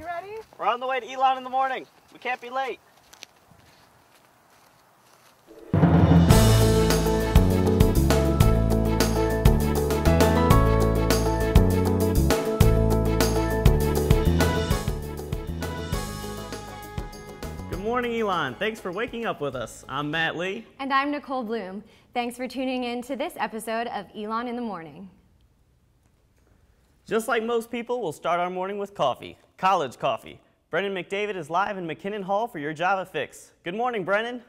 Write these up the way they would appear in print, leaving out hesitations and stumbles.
ready? We're on the way to ELN in the morning. We can't be late. Good morning, ELN. Thanks for waking up with us. I'm Matt Lee. And I'm Nicole Bloom. Thanks for tuning in to this episode of ELN in the Morning. Just like most people, we'll start our morning with coffee. College coffee. Brennan McDavid is live in McKinnon Hall for your Java Fix. Good morning, Brennan.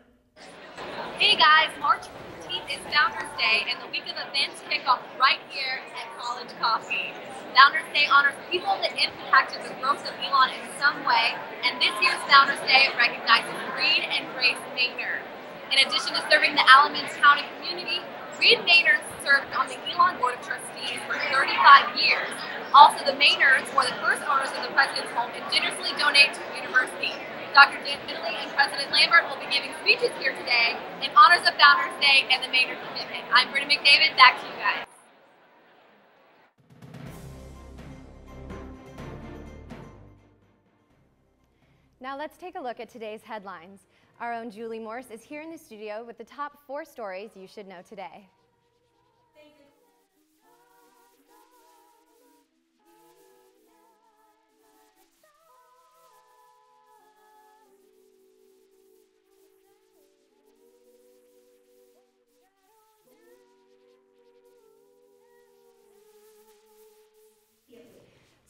Hey guys, March 15th is Founders Day, and the week of events kick off right here at College Coffee. Founders Day honors people that impacted the growth of ELN in some way, and this year's Founders Day recognizes Reed and Grace Maynard. In addition to serving the Alamance County community, Reed Maynard served on the ELN Board of Trustees for 35 years. Also, the Maynards were the first owners of the President's Home and generously donate to the university. Dr. Dinley and President Lambert will be giving speeches here today in honors of Founders Day and the Maynard commitment. I'm Brennan McDavid, back to you guys. Now let's take a look at today's headlines. Our own Julie Morse is here in the studio with the top 4 stories you should know today.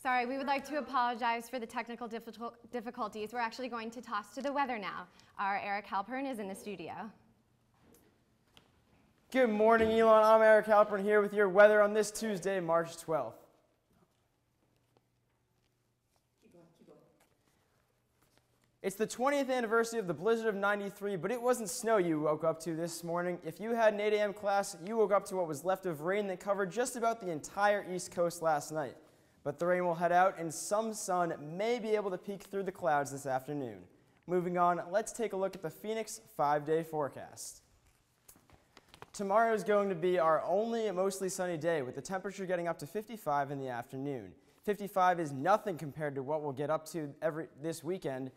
Sorry, we would like to apologize for the technical difficulties. We're actually going to toss to the weather now. Our Eric Halpern is in the studio. Good morning, ELN. I'm Eric Halpern here with your weather on this Tuesday, March 12th. It's the 20th anniversary of the blizzard of '93, but it wasn't snow you woke up to this morning. If you had an 8 a.m. class, you woke up to what was left of rain that covered just about the entire East Coast last night. But the rain will head out and some sun may be able to peek through the clouds this afternoon. Moving on, let's take a look at the Phoenix 5-day forecast. Tomorrow is going to be our only mostly sunny day with the temperature getting up to 55 in the afternoon. 55 is nothing compared to what we'll get up to this weekend.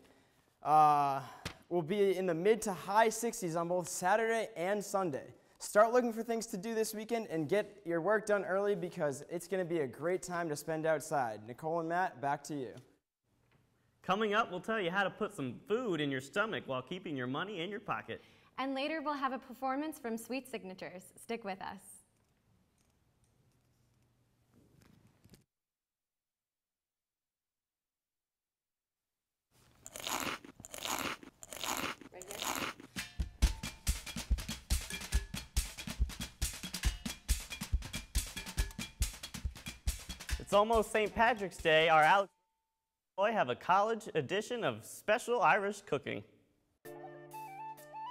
We'll be in the mid to high 60s on both Saturday and Sunday. Start looking for things to do this weekend and get your work done early because it's going to be a great time to spend outside. Nicole and Matt, back to you. Coming up, we'll tell you how to put some food in your stomach while keeping your money in your pocket. And later we'll have a performance from Sweet Signatures. Stick with us. It's almost St. Patrick's Day. Our Alex and Boy have a college edition of special Irish cooking.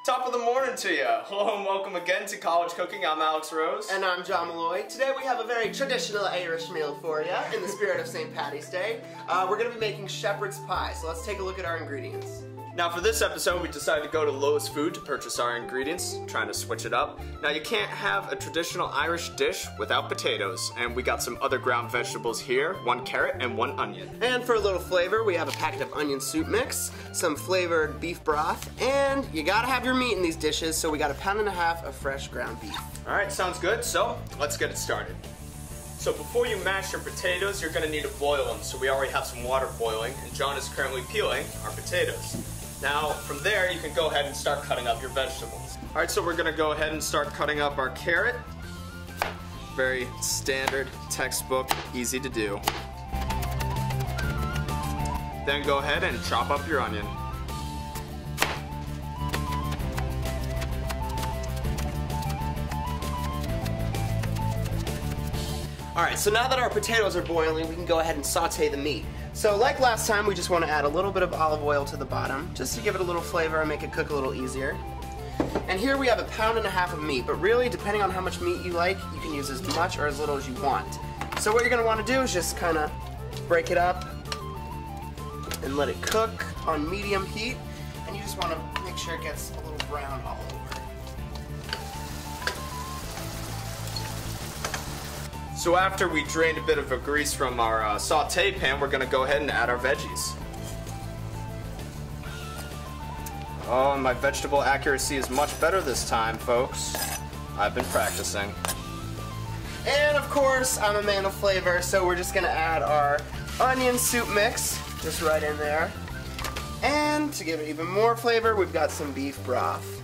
Top of the morning to you. Hello and welcome again to College Cooking. I'm Alex Rose. And I'm John Malloy. Today we have a very traditional Irish meal for you in the spirit of St. Paddy's Day. We're going to be making shepherd's pie, so let's take a look at our ingredients. Now for this episode, we decided to go to Lowe's Food to purchase our ingredients, trying to switch it up. Now you can't have a traditional Irish dish without potatoes, and we got some other ground vegetables here, 1 carrot and 1 onion. And for a little flavor, we have a packet of onion soup mix, some flavored beef broth, and you gotta have your meat in these dishes, so we got 1.5 pounds of fresh ground beef. Alright, sounds good, so let's get it started. So before you mash your potatoes, you're gonna need to boil them, so we already have some water boiling, and John is currently peeling our potatoes. Now, from there, you can go ahead and start cutting up your vegetables. All right, so we're gonna go ahead and start cutting up our carrot. Very standard, textbook, easy to do. Then go ahead and chop up your onion. All right, so now that our potatoes are boiling, we can go ahead and saute the meat. So like last time, we just want to add a little bit of olive oil to the bottom, just to give it a little flavor and make it cook a little easier. And here we have 1.5 pounds of meat, but really, depending on how much meat you like, you can use as much or as little as you want. So what you're going to want to do is just kind of break it up and let it cook on medium heat, and you just want to make sure it gets a little brown all over. So after we drained a bit of a grease from our saute pan, we're gonna go ahead and add our veggies. Oh, my vegetable accuracy is much better this time, folks. I've been practicing. And of course, I'm a man of flavor, so we're just gonna add our onion soup mix, just right in there. And to give it even more flavor, we've got some beef broth.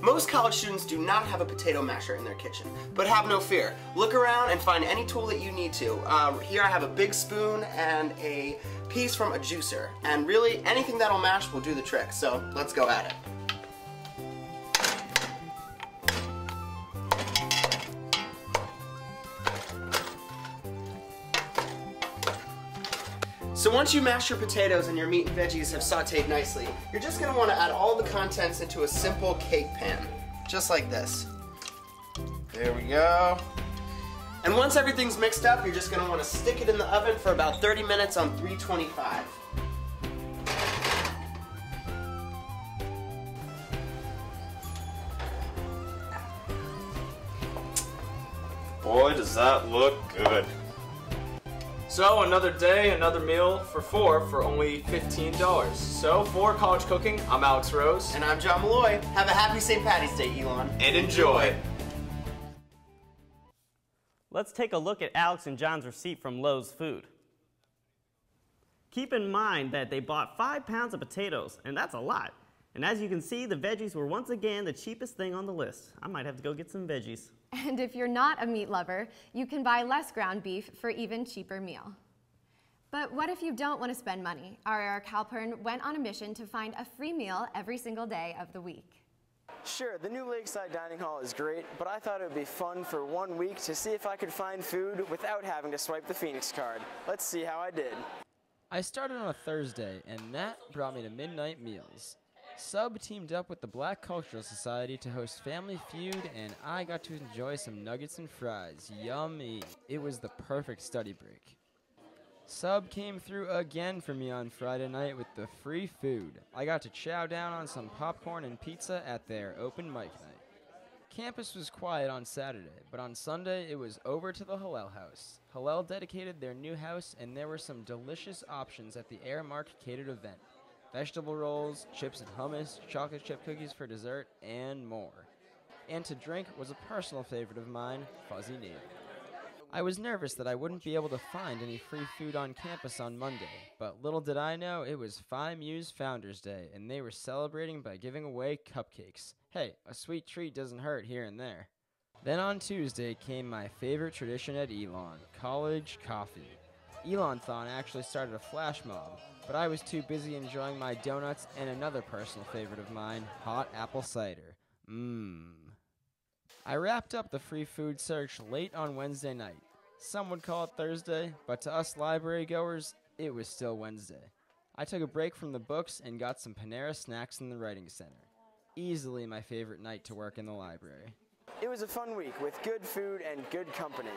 Most college students do not have a potato masher in their kitchen, but have no fear. Look around and find any tool that you need to. Here I have a big spoon and a piece from a juicer, and really anything that'll mash will do the trick, so let's go at it. So once you mash your potatoes and your meat and veggies have sauteed nicely, you're just going to want to add all the contents into a simple cake pan, just like this. There we go. And once everything's mixed up, you're just going to want to stick it in the oven for about 30 minutes on 325. Boy, does that look good. So another day, another meal for four for only $15. So for College Cooking, I'm Alex Rose. And I'm John Malloy. Have a happy St. Patty's Day, Elon. And enjoy. Let's take a look at Alex and John's receipt from Lowe's Food. Keep in mind that they bought 5 pounds of potatoes, and that's a lot. And as you can see, the veggies were once again the cheapest thing on the list. I might have to go get some veggies. And if you're not a meat lover, you can buy less ground beef for even cheaper meal. But what if you don't want to spend money? Our Calpern went on a mission to find a free meal every single day of the week. Sure, the new Lakeside Dining Hall is great, but I thought it would be fun for 1 week to see if I could find food without having to swipe the Phoenix card. Let's see how I did. I started on a Thursday, and that brought me to midnight meals. Sub teamed up with the Black Cultural Society to host Family Feud, and I got to enjoy some nuggets and fries. Yummy. It was the perfect study break. Sub came through again for me on Friday night with the free food. I got to chow down on some popcorn and pizza at their open mic night. Campus was quiet on Saturday, but on Sunday it was over to the Hillel House. Hillel dedicated their new house, and there were some delicious options at the Airmark catered event. Vegetable rolls, chips and hummus, chocolate chip cookies for dessert, and more. And to drink was a personal favorite of mine, Fuzzy Needle. I was nervous that I wouldn't be able to find any free food on campus on Monday, but little did I know it was Phi Mu's Founders Day, and they were celebrating by giving away cupcakes. Hey, a sweet treat doesn't hurt here and there. Then on Tuesday came my favorite tradition at Elon, college coffee. Elon-thon actually started a flash mob, but I was too busy enjoying my donuts and another personal favorite of mine, hot apple cider. I wrapped up the free food search late on Wednesday night. Some would call it Thursday, but to us library goers, it was still Wednesday. I took a break from the books and got some Panera snacks in the Writing Center. Easily my favorite night to work in the library. It was a fun week with good food and good company.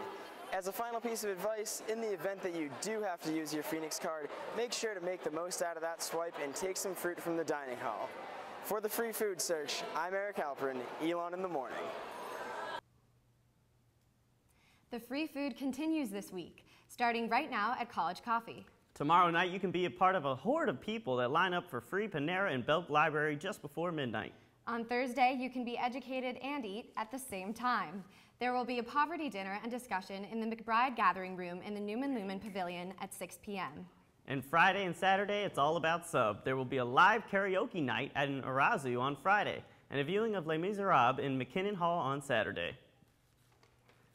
As a final piece of advice, in the event that you do have to use your Phoenix card, make sure to make the most out of that swipe and take some fruit from the dining hall. For the free food search, I'm Eric Alperin, Elon in the Morning. The free food continues this week, starting right now at College Coffee. Tomorrow night you can be a part of a horde of people that line up for free Panera and Belk Library just before midnight. On Thursday, you can be educated and eat at the same time. There will be a poverty dinner and discussion in the McBride Gathering Room in the Newman Lumen Pavilion at 6 p.m. And Friday and Saturday, it's all about Sub. There will be a live karaoke night at an Arazu on Friday, and a viewing of Les Miserables in McKinnon Hall on Saturday.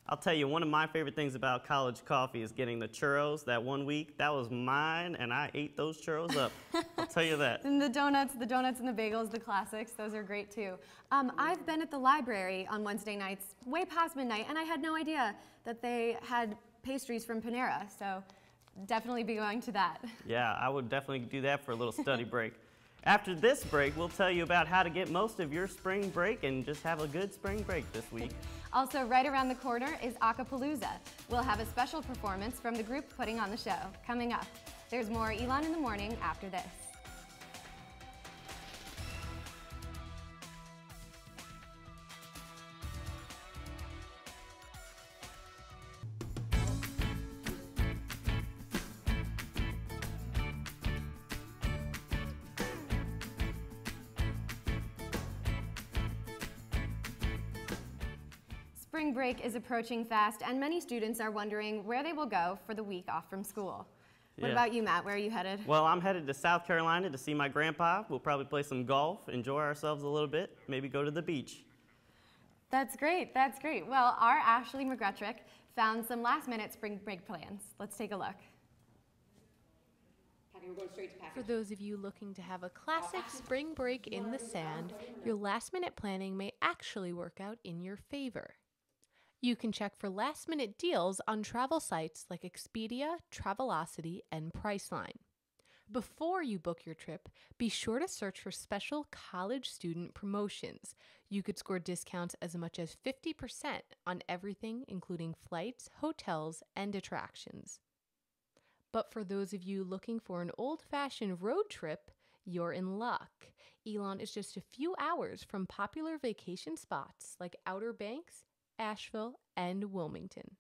I'll tell you, one of my favorite things about college coffee is getting the churros. That 1 week, that was mine, and I ate those churros up. I'll tell you that. And the donuts and the bagels, the classics, those are great too. I've been at the library on Wednesday nights, way past midnight, and I had no idea that they had pastries from Panera, so definitely be going to that. Yeah, I would definitely do that for a little study break. After this break, we'll tell you about how to get most of your spring break and just have a good spring break this week. Also, right around the corner is Acapalooza. We'll have a special performance from the group putting on the show coming up. There's more Elon in the Morning after this. spring break is approaching fast, and many students are wondering where they will go for the week off from school. What Yeah. about you, Matt? Where are you headed? Well, I'm headed to South Carolina to see my grandpa. We'll probably play some golf, enjoy ourselves a little bit, maybe go to the beach. That's great, that's great. Well, our Ashley McGretrick found some last-minute spring break plans. Let's take a look. We're going straight to Packers. For those of you looking to have a classic spring break in the sand, your last-minute planning may actually work out in your favor. You can check for last-minute deals on travel sites like Expedia, Travelocity, and Priceline. Before you book your trip, be sure to search for special college student promotions. You could score discounts as much as 50% on everything, including flights, hotels, and attractions. But for those of you looking for an old-fashioned road trip, you're in luck. Elon is just a few hours from popular vacation spots like Outer Banks, Asheville, and Wilmington.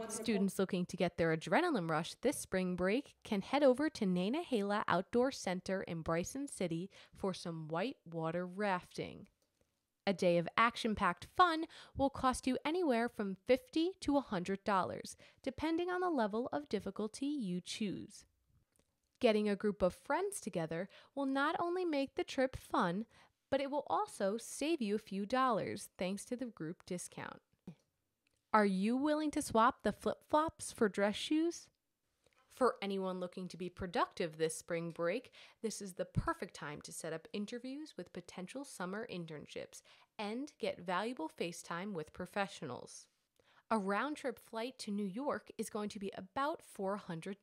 Students looking to get their adrenaline rush this spring break can head over to Nantahala Outdoor Center in Bryson City for some whitewater rafting. A day of action-packed fun will cost you anywhere from $50 to $100, depending on the level of difficulty you choose. Getting a group of friends together will not only make the trip fun, but it will also save you a few dollars thanks to the group discount. Are you willing to swap the flip-flops for dress shoes? For anyone looking to be productive this spring break, this is the perfect time to set up interviews with potential summer internships and get valuable face time with professionals. A round-trip flight to New York is going to be about $400.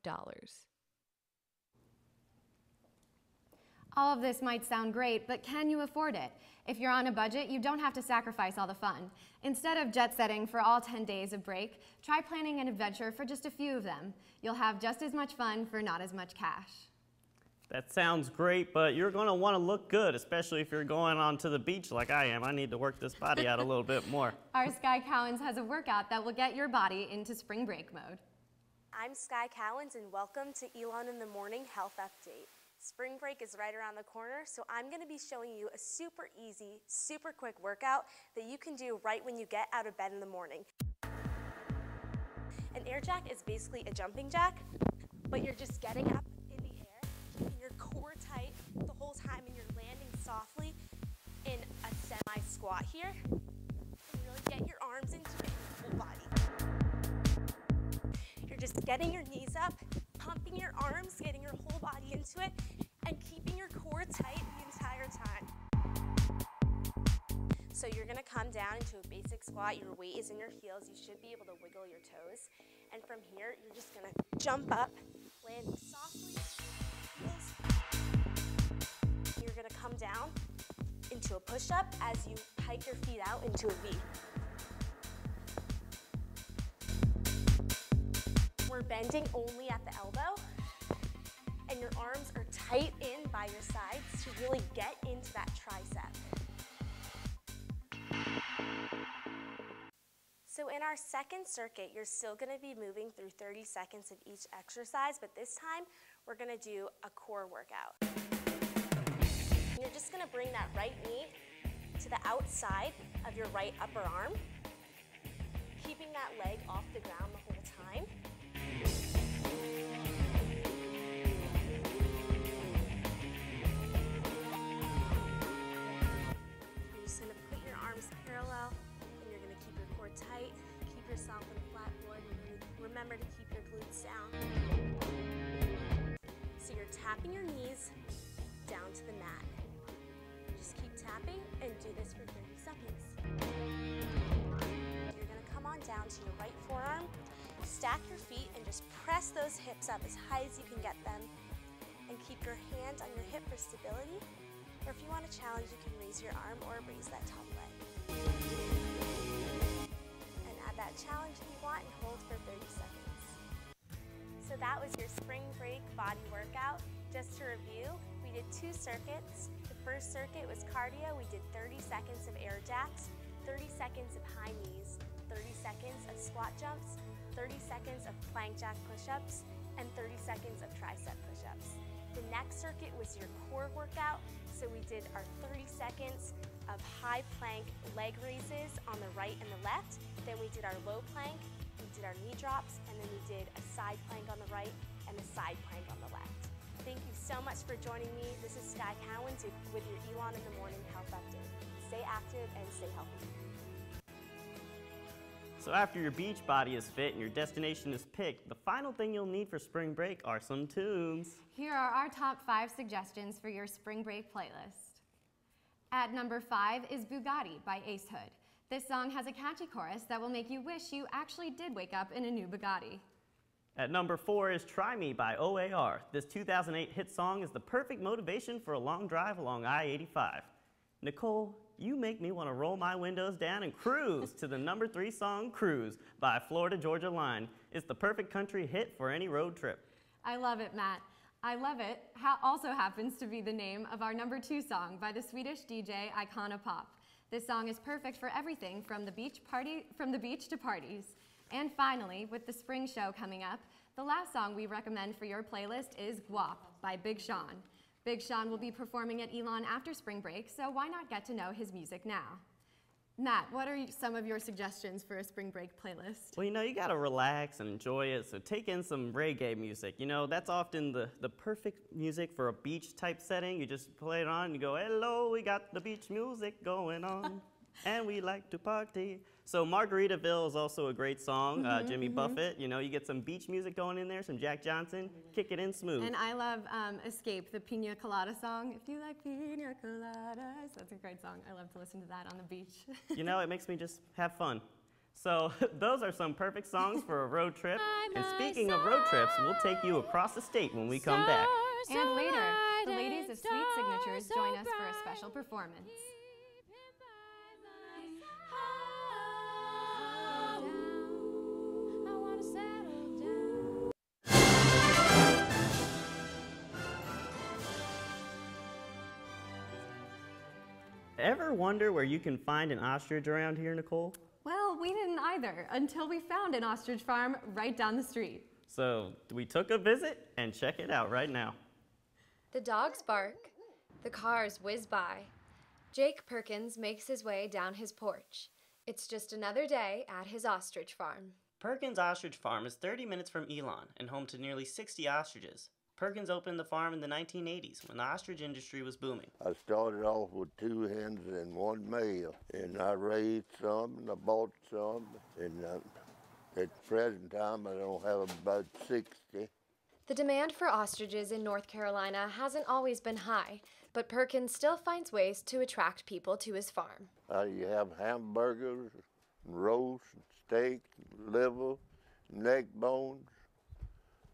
All of this might sound great, but can you afford it? If you're on a budget, you don't have to sacrifice all the fun. Instead of jet setting for all 10 days of break, try planning an adventure for just a few of them. You'll have just as much fun for not as much cash. That sounds great, but you're going to want to look good, especially if you're going onto the beach like I am. I need to work this body out a little bit more. Our Sky Cowens has a workout that will get your body into spring break mode. I'm Sky Cowens, and welcome to Elon in the Morning Health Update. Spring break is right around the corner, so I'm going to be showing you a super easy, super quick workout that you can do right when you get out of bed in the morning. An air jack is basically a jumping jack, but you're just getting up in the air, keeping your core tight the whole time, and you're landing softly in a semi-squat here. And really get your arms into it, your whole body. You're just getting your knees up, pumping your arms, getting your whole body into it, and keeping your core tight the entire time. So you're gonna come down into a basic squat. Your weight is in your heels. You should be able to wiggle your toes. And from here, you're just gonna jump up, landing softly. You're gonna come down into a push-up as you hike your feet out into a V. We're bending only at the elbow, and your arms are tight in by your sides to really get into that tricep. So in our second circuit, you're still going to be moving through 30 seconds of each exercise, but this time we're going to do a core workout. You're just going to bring that right knee to the outside of your right upper arm, keeping that leg off the ground the whole time. You're just going to put your arms parallel, and you're going to keep your core tight, keep yourself in flat wood, and remember to keep your glutes down. So you're tapping your knees down to the mat. Just keep tapping and do this for 30 seconds. You're going to come on down to your right forearm, stack your feet, and just press those hips up as high as you can get them. And keep your hand on your hip for stability. Or if you want a challenge, you can raise your arm or raise that top leg. And add that challenge if you want and hold for 30 seconds. So that was your spring break body workout. Just to review, we did 2 circuits. The first circuit was cardio. We did 30 seconds of air jacks, 30 seconds of high knees, 30 seconds of squat jumps, 30 seconds of plank jack push-ups, and 30 seconds of tricep push-ups. The next circuit was your core workout, So we did our 30 seconds of high plank leg raises on the right and the left. Then we did our low plank, we did our knee drops, and then we did a side plank on the right and a side plank on the left. Thank you so much for joining me. This is Sky Cowan with your ELN in the Morning Health Update. Stay active and stay healthy. So after your beach body is fit and your destination is picked, the final thing you'll need for spring break are some tunes. Here are our top 5 suggestions for your spring break playlist. At number 5 is Bugatti by Ace Hood. This song has a catchy chorus that will make you wish you actually did wake up in a new Bugatti. At number 4 is Try Me by OAR. This 2008 hit song is the perfect motivation for a long drive along I-85. Nicole, you make me want to roll my windows down and cruise to the number 3 song, Cruise, by Florida Georgia Line. It's the perfect country hit for any road trip. I love it, Matt. I Love It also happens to be the name of our number 2 song by the Swedish DJ Icona Pop. This song is perfect for everything from the beach to parties. And finally, with the spring show coming up, the last song we recommend for your playlist is Guap by Big Sean. Big Sean will be performing at ELN after spring break, so why not get to know his music now? Matt, what are some of your suggestions for a spring break playlist? Well, you gotta relax and enjoy it, so take in some reggae music. That's often the perfect music for a beach type setting. You just play it on and you go, hello, we got the beach music going on, and we like to party. So Margaritaville is also a great song, Jimmy Buffett. You get some beach music going in there, some Jack Johnson, kick it in smooth. And I love Escape, the Pina Colada song. If you like pina coladas, that's a great song. I love to listen to that on the beach. It makes me just have fun. So those are some perfect songs for a road trip. And speaking of road trips, we'll take you across the state when we come back. And later, the ladies of Sweet Signatures join us for a special performance. Ever wonder where you can find an ostrich around here, Nicole? Well, we didn't either, until we found an ostrich farm right down the street. So we took a visit and check it out right now. The dogs bark, the cars whiz by. Jake Perkins makes his way down his porch. It's just another day at his ostrich farm. Perkins Ostrich Farm is 30 minutes from ELN and home to nearly 60 ostriches. Perkins opened the farm in the 1980s when the ostrich industry was booming. I started off with 2 hens and 1 male, and I raised some and I bought some, and at the present time I don't have about 60. The demand for ostriches in North Carolina hasn't always been high, but Perkins still finds ways to attract people to his farm. You have hamburgers, roast, steak, liver, neck bones.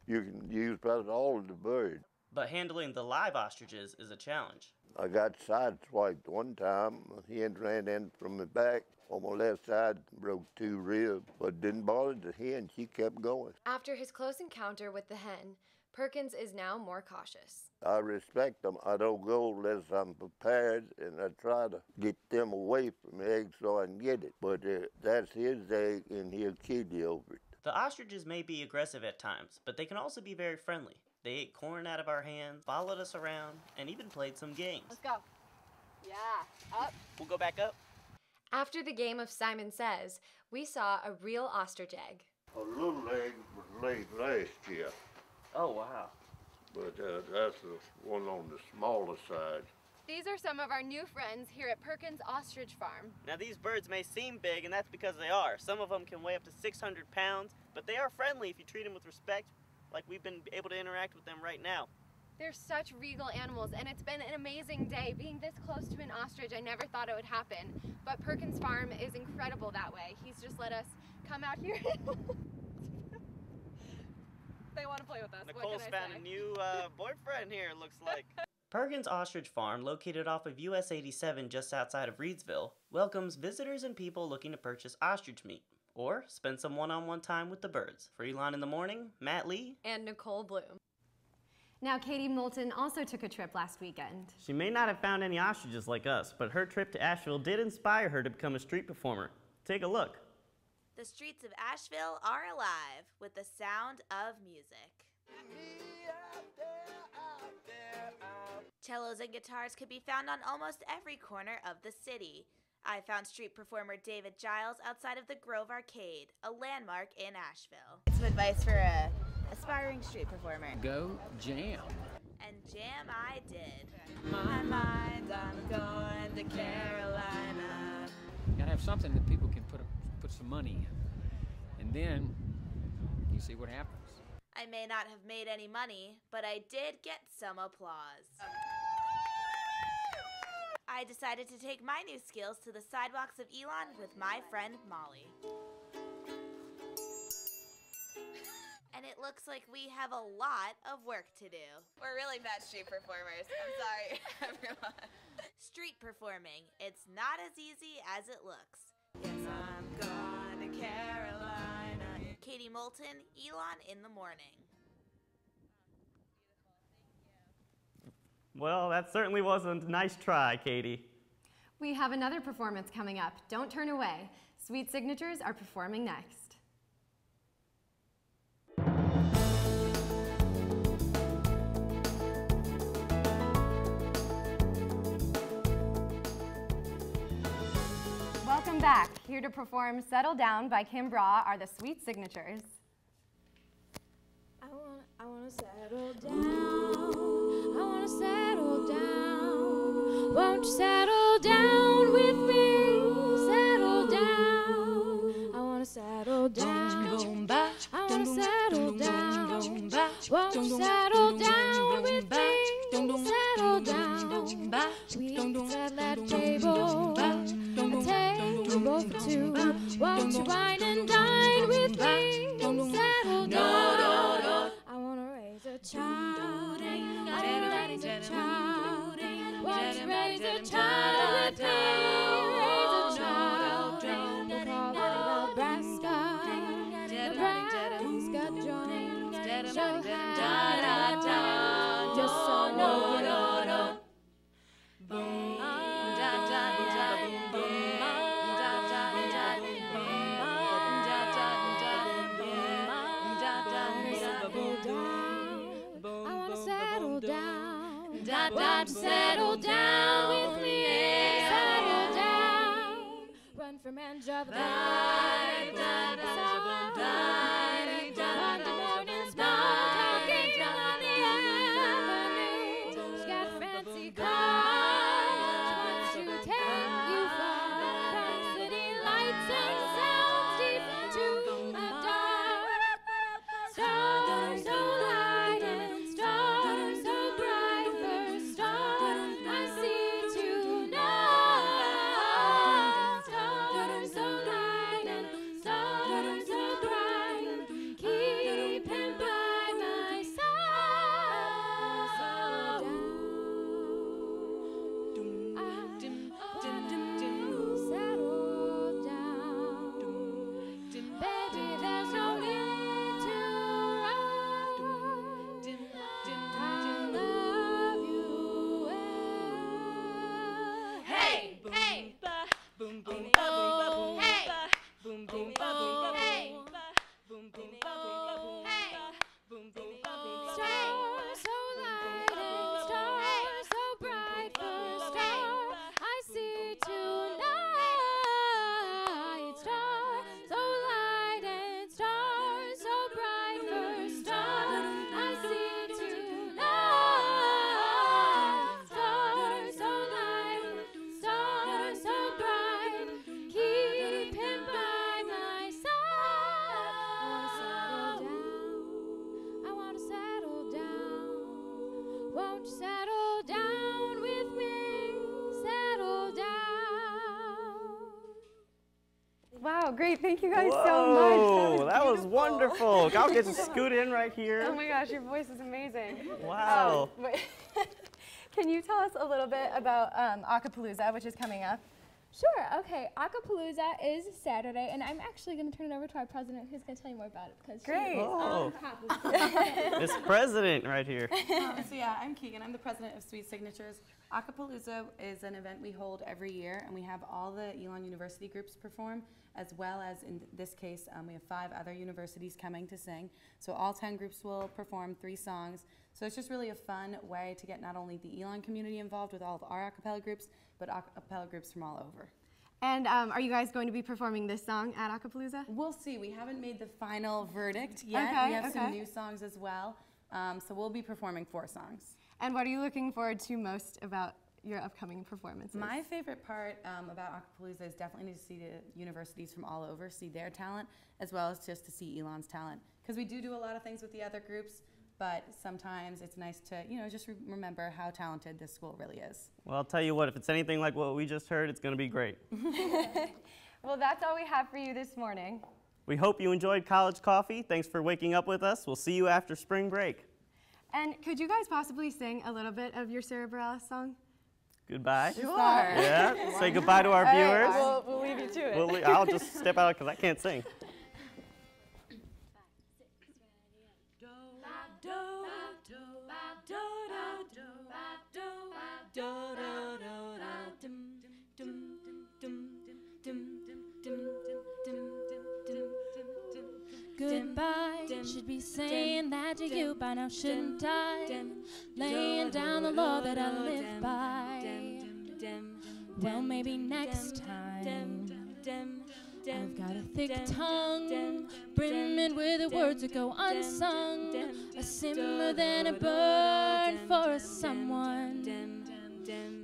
You can use about all of the birds. But handling the live ostriches is a challenge. I got sideswiped one time. A hen ran in from the back on my left side, broke 2 ribs, but didn't bother the hen. She kept going. After his close encounter with the hen, Perkins is now more cautious. I respect them. I don't go unless I'm prepared, and I try to get them away from the egg so I can get it. But that's his egg, and he'll kill you over it. The ostriches may be aggressive at times, but they can also be very friendly. They ate corn out of our hands, followed us around, and even played some games. Let's go. Yeah, up. We'll go back up. After the game of Simon Says, we saw a real ostrich egg. A little egg was laid last year. Oh, wow. But that's the one on the smaller side. These are some of our new friends here at Perkins Ostrich Farm. Now these birds may seem big, and that's because they are. Some of them can weigh up to 600 pounds, but they are friendly if you treat them with respect, like we've been able to interact with them right now. They're such regal animals, and it's been an amazing day. Being this close to an ostrich, I never thought it would happen. But Perkins Farm is incredible that way. He's just let us come out here. They want to play with us. Nicole's found a new boyfriend here, it looks like. Perkins Ostrich Farm, located off of US 87 just outside of Reedsville, welcomes visitors and people looking to purchase ostrich meat or spend some one-on-one time with the birds. For ELN in the Morning, Matt Lee and Nicole Bloom. Now, Katie Moulton also took a trip last weekend. She may not have found any ostriches like us, but her trip to Asheville did inspire her to become a street performer. Take a look. The streets of Asheville are alive with the sound of music. Cellos and guitars could be found on almost every corner of the city. I found street performer David Giles outside of the Grove Arcade, a landmark in Asheville. Some advice for a aspiring street performer. Go jam. And jam I did. My mind, I'm going to Carolina. You gotta have something that people can put some money in. And then you see what happens. I may not have made any money, but I did get some applause. I decided to take my new skills to the sidewalks of Elon with my friend Molly. And it looks like we have a lot of work to do. We're really bad street performers. I'm sorry, everyone. Street performing, it's not as easy as it looks. Yes, I'm going to Carolina. Katie Moulton, Elon in the Morning. Well, that certainly was a nice try, Katie. We have another performance coming up. Don't turn away. Sweet Signatures are performing next. Welcome back. Here to perform Settle Down by Kim Braw are the Sweet Signatures. I wanna settle down. I wanna settle down. Won't you settle down with me? Settle down. I wanna settle down. I wanna settle down. Won't you settle down with me? Settle down. We set that table. Table for two. Won't you wine and dine with me? Settle down. I wanna raise a child. I wanna raise a child. Won't you raise a child with me? Raise a child. We'll call it Nebraska. Nebraska joint. Show how. Just so no. Boom. Settle down with me, settle down. Run from and drive the Monday morning small talking on the avenue. She's got a fancy car, she wants to take you far. From city lights and sounds deep into the dark. Stars so light and stars so bright. First star I see tonight. Stars so light and stars so bright. Keep him by my side. Settle down. Baby, there's no need to run. I love you well. Hey, hey, boom, boom, boom, hey, boom, boom, boom, hey, boom, boom, boom, hey, boom, boom, boom. Stars so light and stars so bright. First star I see tonight. Stars so light and stars so bright. First star I see tonight. Stars so light, stars so bright. Keep him by my side. I wanna settle down. Won't you settle down with me? Settle down. Wow, great. Thank you guys so much. Whoa, that was beautiful. wonderful. I'll get to scoot in right here. Oh my gosh, your voice is amazing. Wow. But can you tell us a little bit about Acapalooza, which is coming up? Sure, okay. Acapalooza is Saturday, and I'm actually going to turn it over to our president who's going to tell you more about it because Great. she is Oh. on top of it. This president right here. So yeah, I'm Keegan. I'm the president of Sweet Signatures. Acapalooza is an event we hold every year, and we have all the Elon University groups perform, as well as in this case, we have 5 other universities coming to sing. So all 10 groups will perform 3 songs. So it's just really a fun way to get not only the Elon community involved with all of our a cappella groups, but a cappella groups from all over. And are you guys going to be performing this song at Acapalooza? We'll see. We haven't made the final verdict yet. Okay, we have some new songs as well. So we'll be performing 4 songs. And what are you looking forward to most about your upcoming performances? My favorite part about Acapalooza is definitely to see the universities from all over, see their talent, as well as just to see Elon's talent. Because we do a lot of things with the other groups, but sometimes it's nice to, just remember how talented this school really is. Well, I'll tell you what, if it's anything like what we just heard, it's going to be great. Well, that's all we have for you this morning. We hope you enjoyed College Coffee. Thanks for waking up with us. We'll see you after spring break. And could you guys possibly sing a little bit of your Cerebralis song? Goodbye. Sure. Yeah, say goodbye to our viewers. Right, we'll leave you to it. I'll just step out because I can't sing. Goodbye, should be saying that to you by now, shouldn't I? Laying down the law that I live by. Well, maybe next time. I've got a thick tongue, brimming with the words that go unsung. A simmer than a burn for a someone.